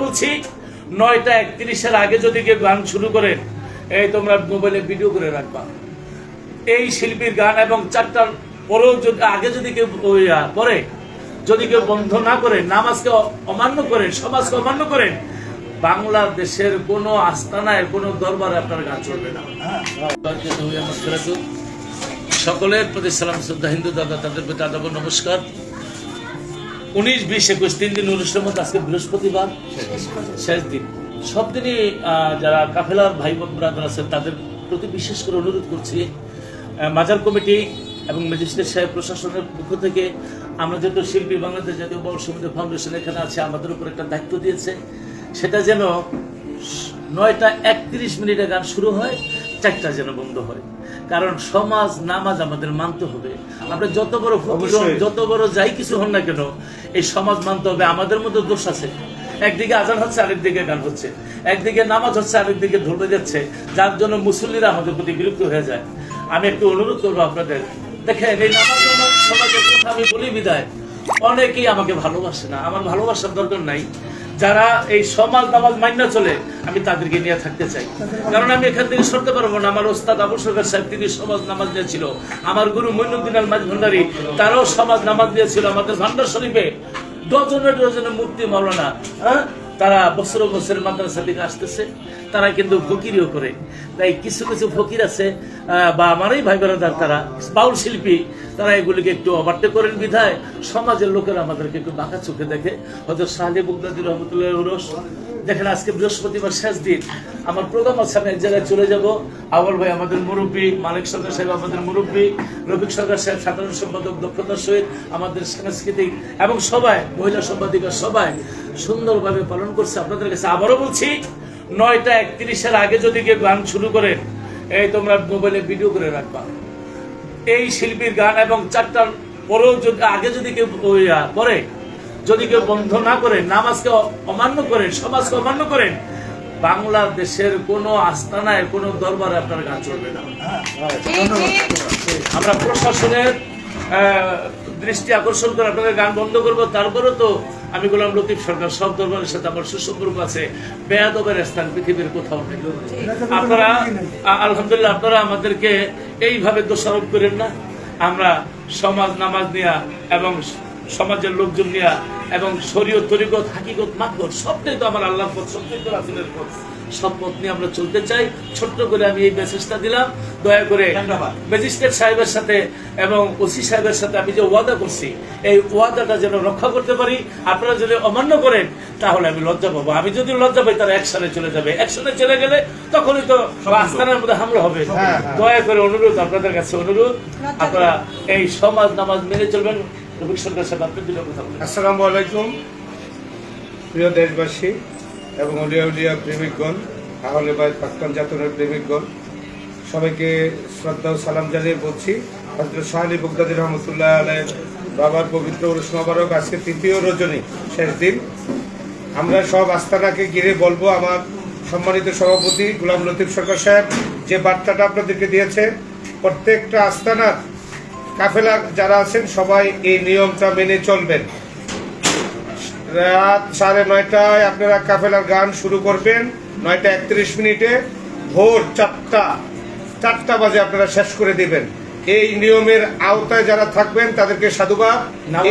বলছি 9:31 আগে যদি কেউ গান শুরু করেন, এই তোমরা মোবাইলে ভিডিও করে রাখবা। এই শিল্পীর গান এবং 4টার পরেও আগে যদি কেউ পরে যদি কেউ বন্ধ না করেন, নামাজকে অমান্য করেন, সমাজকে অমান্য করেন, বাংলাদেশের কোন আস্তানায় কোন দরবারে আপনার গান চলবে না। সকলের প্রতি সালাম শ্রদ্ধা, হিন্দু দাদা তাদের প্রতি আদাব নমস্কার। 19, 20, 21 3 দিন অনুষ্ঠানের মধ্যে আজকে বৃহস্পতিবার শেষ দিন। সব দিনই যারা কাফেলার ভাই বোন ব্রাদার আছেন তাদের প্রতি বিশেষ করে অনুরোধ করছি, মাজার কমিটি এবং ম্যাজিস্ট্রেট সাহেব প্রশাসনের পক্ষ থেকে আমরা যেহেতু শিল্পী বাংলাদেশ জাতীয় বাউল সমিতি ফাউন্ডেশন এখানে আছে, আমাদের উপর একটা দায়িত্ব দিয়েছে, সেটা যেন 9:31 গান শুরু হয়, 4টা যেন বন্ধ হয়। কারণ সমাজ নামাজ আমাদের মানতে হবে। আমরা যত বড় ফকির হন, যত বড় যাই কিছু হন না কেন, এই সমাজ মানতে হবে। আমাদের মধ্যে দোষ আছে, একদিকে আজান হচ্ছে, আরেকদিকে গান হচ্ছে, একদিকে নামাজ হচ্ছে, আরেকদিকে ঢোল বাজাচ্ছে, যার জন্য মুসল্লিরা আমাদের প্রতি বিরক্ত হয়ে যায়। আমি একটু অনুরোধ করবো আপনাদের, দেখেন এই নামাজ সমাজের কথা আমি বলি বিদায়, অনেকেই আমাকে ভালোবাসে না, আমার ভালোবাসার দরকার নাই। যারা এই সমাজ নামাজ মান্য চলে, আমি তাদেরকে নিয়ে থাকতে চাই। কারণ আমি এখান থেকে সরতে পারবো না। আমার ওস্তাদ আবু সরকার সাহেব, তিনি সমাজ নামাজ দিয়েছিল। আমার গুরু মঈনুদ্দিন আল মাঝ ভান্ডারী, তারাও সমাজ নামাজ দিয়েছিল। আমাদের ভান্ডার শরীফে ডজনে মুফতি মাওলানা, তারা বছর বছরের মাদ্রাসা থেকে আসতেছে, তারা কিন্তু ফকিরিও করে। তাই কিছু কিছু ফকির আছে বা আমারই ভাই বোনেরা, তারা বাউল শিল্পী, তারা এগুলিকে একটু ওভারটেক করেন বিধায় সমাজের লোকেরা আমাদেরকে একটু বাঁকা চোখে দেখে। হয়তো শাহলি বুগদাদি রহমতুল্লাহ উরস, দেখেন আজকে বৃহস্পতিবার শেষ দিন, আমার প্রোগ্রাম আছে, আমি এক জায়গায় চলে যাব। আওয়াল ভাই আমাদের মুরব্বী, মালিক সরকার সাহেব আমাদের মুরব্বী, রফিক সরকার সাহেব সাধারণ সম্পাদক দক্ষতার সহিত আমাদের সাংস্কৃতিক এবং সবাই মহিলা সম্পাদিকা সবাই সুন্দরভাবে পালন করছে। আপনাদের কাছে আবারও বলছি, 9:31 আগে যদি কেউ গান শুরু করেন, এই তোমরা মোবাইলে ভিডিও করে রাখবা। এই শিল্পীর গান এবং 4টার পরেও আগে যদি কেউ পরে যদি কেউ বন্ধ না করেন, নামাজকে অমান্য করেন, সমাজকে অমান্য করেন, বাংলাদেশের কোন আস্তানায় কোন দরবারে আপনার গান চলবে না। আমরা প্রশাসনের দৃষ্টি আকর্ষণ করে আপনাদের গান বন্ধ করবো। তারপরে তো আমি গোলাম লতিফ সরকার, সব দরবারের সাথে আমার সুসম্পর্ক আছে। বেয়াদবের স্থান পৃথিবীর কোথাও নেই। আপনারা আলহামদুলিল্লাহ, আপনারা আমাদেরকে এইভাবে দোষারোপ করেন না। আমরা সমাজ নামাজ নিয়া এবং সমাজের লোকজন নিয়া এবং শরীয়ত তরিকত হাকিকত মাকর সবটাই তো আমার আল্লাহর পথ, সবটাই তো রাসূলের পথ, সব পথ নিয়ে আমরা চলতে চাই। ছোট্ট করে আমি এই মেসেজটা দিলাম। দয়া করে ম্যাজিস্ট্রেট সাহেবের সাথে এবং ওসি সাহেবের সাথে আমি যে ওয়াদা করছি, এই ওয়াদাটা যেন রক্ষা করতে পারি। আপনারা যদি অমান্য করেন তাহলে আমি লজ্জা পাবো। আমি যদি লজ্জা পাই, তারা অ্যাকশনে চলে যাবে। অ্যাকশনে চলে গেলে তখনই তো আস্তানার মধ্যে হামলা হবে। দয়া করে অনুরোধ, আপনাদের কাছে অনুরোধ, আপনারা এই সমাজ নামাজ মেনে চলবেন। রফিক সরকার সাহেব, আপনি দুটো কথা বলেন। আসসালামু আলাইকুম প্রিয় দেশবাসী এবং উলিয়া প্রেমিকগণ, আহলে বাইত প্রাক্তন জাতনের প্রেমিকগণ, সবাইকে শ্রদ্ধা ও সালাম জানিয়ে বলছি, হযরত শাহ আলী বুগদাদি রহমতুল্লাহ আলাইহির বাবার পবিত্র উরুস মোবারক আজকে 3য় রজনী, শেষ দিন। আমরা সব আস্তানাকে ঘিরে বলবো, আমার সম্মানিত সভাপতি গোলাম লতিফ সরকার সাহেব যে বার্তাটা আপনাদেরকে দিয়েছে, প্রত্যেকটা আস্তানার কাফেলা যারা আছেন সবাই এই নিয়মটা মেনে চলবেন। রাত 9:30 আপনারা কাফেলার গান শুরু করবেন। 9:31 ভোর 4টা বাজে আপনারা শেষ করে দিবেন। এই নিয়মের আওতায় যারা থাকবেন তাদেরকে সাধুবাদ।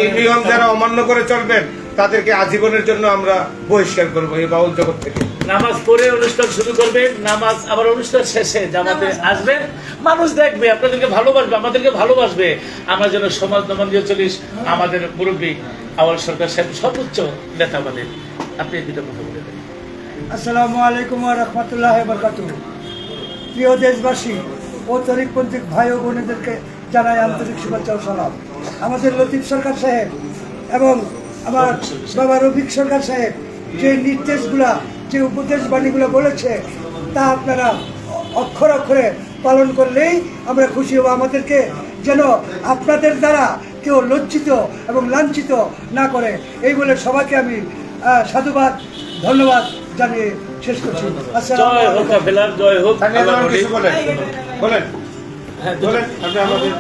এই নিয়ম যারা অমান্য করে চলবেন তাদেরকে আজীবনের জন্য আমরা বহিষ্কার করবো এই বাউল জগৎ থেকে। নামাজ পড়ে অনুষ্ঠান শুরু করবেন, নামাজ আবার অনুষ্ঠান শেষে জামাতে আসবেন। মানুষ দেখবে, আপনাদেরকে ভালোবাসবে, আমাদেরকে ভালোবাসবে। আমরা যেন সমাজ নামাজ দিয়ে চলিস। আমাদের মুরব্বী আওয়াল সরকার সাহেব সর্বোচ্চ নেতা বলেন। আপনি দুটো কথা বলে দেন। আসসালামু আলাইকুম ওয়া রাহমাতুল্লাহি ওয়া বারাকাতুহু। প্রিয় দেশবাসী ও তরিকপন্থী ভাই ও বোনেদেরকে জানাই আন্তরিক শুভেচ্ছা ও সালাম। আমাদের লতিফ সরকার সাহেব এবং আমার বাবা রফিক সরকার সাহেব যে নির্দেশগুলা, যে উপদেশ বাণীগুলো বলেছে, তা আপনারা অক্ষরে অক্ষরে পালন করলেই আমরা খুশি হব। আমাদেরকে যেন আপনাদের দ্বারা কেউ লজ্জিত এবং লাঞ্ছিত না করে, এই বলে সবাইকে আমি সাধুবাদ ধন্যবাদ জানিয়ে শেষ করছি। জয় হোক কাফেলার, জয় হোক। বলেন আপনি আমাদের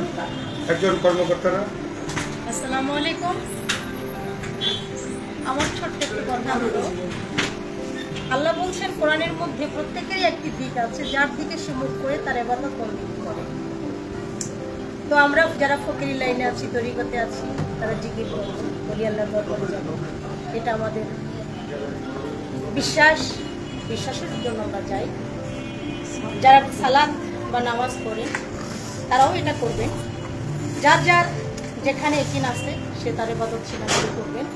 একজন কর্মকর্তারা। আসসালামু আলাইকুম। আমার ছোট্ট একটু কথা হলো, আল্লাহ বলছেন কোরআনের মধ্যে প্রত্যেকেরই একটি দিক আছে, যার দিকে সে মুখ করে তার ইবাদত বন্দেগী করে। তো আমরা যারা ফকিরি লাইনে আছি, তরিকতে আছি, তারা জিকির করবো, বলি আল্লাহর দরবারে যাবো, এটা আমাদের বিশ্বাসের জন্য আমরা যাই। যারা সালাত বা নামাজ পড়েন তারাও এটা করবেন। যার যার যেখানে একিন আছে সে তার ইবাদত সেখানে করবেন।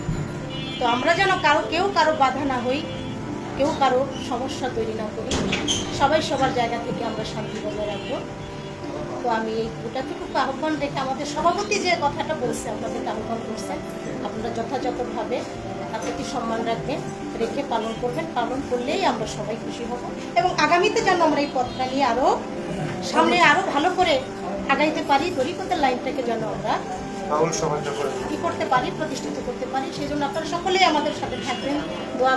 তো আমরা যেন কেউ কারো বাধা না হই, কেউ কারো সমস্যা তৈরি না করি, সবাই সবার জায়গা থেকে আমরা শান্তি বজায় রাখবো। তো আমি এই গোটাটুকু আহ্বান রেখে, আমাদের সভাপতি যে কথাটা বলছে আপনাদেরকে আহ্বান করছেন, আপনারা যথাযথভাবে আপনাকে সম্মান রাখবেন, রেখে পালন করবেন। পালন করলেই আমরা সবাই খুশি হব এবং আগামীতে যেন আমরা এই পথটা নিয়ে সামনে আরো ভালো করে আগাইতে পারি, তরিকতের লাইনটাকে যেন আমরা কি করতে পারি, প্রতিষ্ঠিত করতে পারি। সেই জন্য আপনারা সকলেই আমাদের সাথে থাকবেন, দোয়া